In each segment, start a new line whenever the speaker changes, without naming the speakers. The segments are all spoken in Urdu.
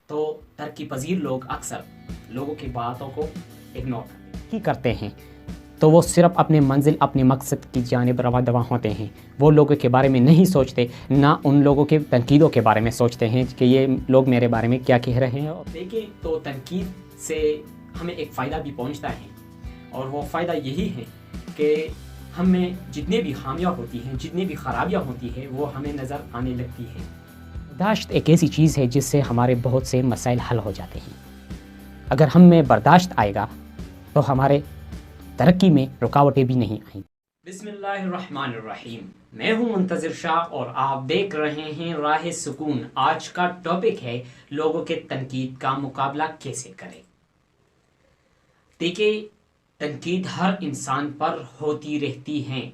تو ترقی پذیر لوگ اکثر لوگوں کی باتوں کو اگنور کرتے ہیں تو وہ صرف اپنے منزل اپنے مقصد کی جانب رواں دواں ہوتے ہیں. وہ لوگوں کے بارے میں نہیں سوچتے، نہ ان لوگوں کے تنقیدوں کے بارے میں سوچتے ہیں کہ یہ لوگ میرے بارے میں کیا کہہ رہے ہیں. دیکھیں تو تنقید سے ہمیں ایک فائدہ بھی پہنچتا ہے، اور وہ فائدہ یہی ہے کہ ہمیں جتنے بھی خامیاں ہوتی ہیں، جتنی بھی خرابیاں ہوتی ہیں، وہ ہمیں نظر آنے لگتی ہیں. برداشت ایک ایسی چیز ہے جس سے ہمارے بہت سے مسائل حل ہو جاتے ہیں. اگر ہم میں برداشت آئے گا تو ہمارے ترقی میں رکاوٹیں بھی نہیں آئیں. بسم اللہ الرحمن الرحیم. میں ہوں منتظر شاہ اور آپ دیکھ رہے ہیں راہ سکون. آج کا ٹاپک ہے لوگوں کے تنقید کا مقابلہ کیسے کریں. دیکھیے، تنقید ہر انسان پر ہوتی رہتی ہے.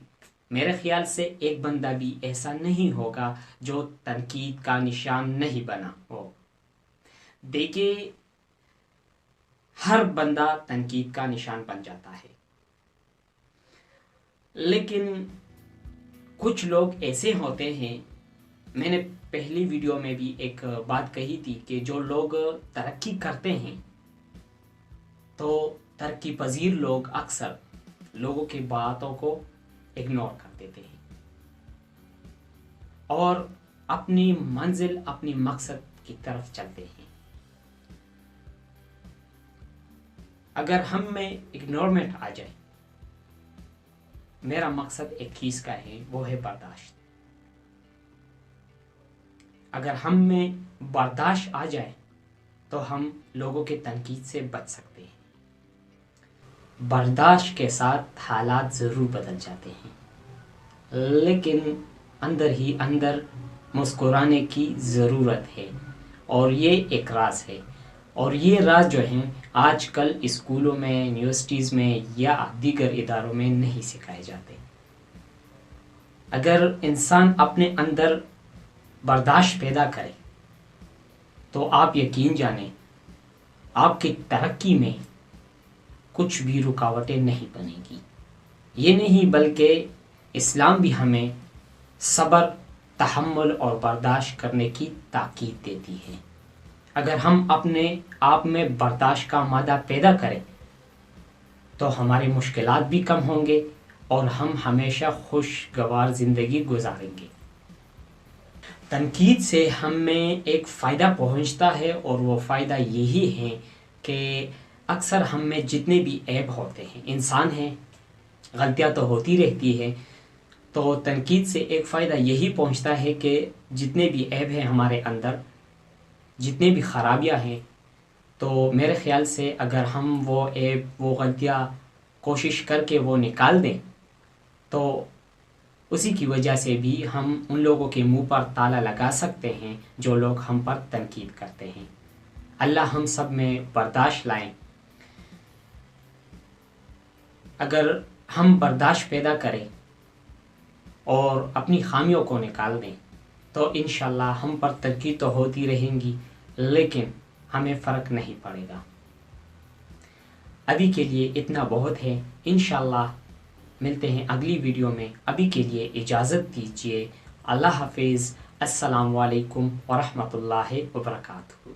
میرے خیال سے ایک بندہ بھی ایسا نہیں ہوگا جو تنقید کا نشان نہیں بنا ہو. دیکھیے، ہر بندہ تنقید کا نشان بن جاتا ہے، لیکن کچھ لوگ ایسے ہوتے ہیں. میں نے پہلی ویڈیو میں بھی ایک بات کہی تھی کہ جو لوگ ترقی کرتے ہیں تو ترقی پذیر لوگ اکثر لوگوں کی باتوں کو اگنور کر دیتے ہیں اور اپنی منزل اپنی مقصد کی طرف چلتے ہیں. اگر ہم میں اگنورمنٹ آ جائے، میرا مقصد ایک چیز کا ہے، وہ ہے برداشت. اگر ہم میں برداشت آ جائے تو ہم لوگوں کے تنقید سے بچ سکتے ہیں. برداشت کے ساتھ حالات ضرور بدل جاتے ہیں، لیکن اندر ہی اندر مسکرانے کی ضرورت ہے، اور یہ ایک راز ہے. اور یہ راز جو ہیں آج کل اسکولوں میں، یونیورسٹیز میں یا دیگر اداروں میں نہیں سکھائے جاتے. اگر انسان اپنے اندر برداشت پیدا کرے تو آپ یقین جانیں آپ کی ترقی میں کچھ بھی رکاوٹیں نہیں بنیں گی. یہ نہیں بلکہ اسلام بھی ہمیں صبر، تحمل اور برداشت کرنے کی تاکید دیتی ہے. اگر ہم اپنے آپ میں برداشت کا مادہ پیدا کریں تو ہماری مشکلات بھی کم ہوں گے اور ہم ہمیشہ خوشگوار زندگی گزاریں گے. تنقید سے ہمیں ایک فائدہ پہنچتا ہے، اور وہ فائدہ یہی ہے کہ اکثر ہم میں جتنے بھی عیب ہوتے ہیں، انسان ہیں، غلطیاں تو ہوتی رہتی ہے. تو تنقید سے ایک فائدہ یہی پہنچتا ہے کہ جتنے بھی عیب ہیں ہمارے اندر، جتنے بھی خرابیاں ہیں، تو میرے خیال سے اگر ہم وہ عیب، وہ غلطیاں کوشش کر کے وہ نکال دیں تو اسی کی وجہ سے بھی ہم ان لوگوں کے منہ پر تالا لگا سکتے ہیں جو لوگ ہم پر تنقید کرتے ہیں. اللہ ہم سب میں برداشت لائیں. اگر ہم برداشت پیدا کریں اور اپنی خامیوں کو نکال دیں تو انشاءاللہ ہم پر تنقید تو ہوتی رہیں گی، لیکن ہمیں فرق نہیں پڑے گا. ابھی کے لیے اتنا بہت ہے. انشاءاللہ ملتے ہیں اگلی ویڈیو میں. ابھی کے لیے اجازت دیجیے. اللہ حافظ. السلام علیکم ورحمۃ اللہ وبرکاتہ.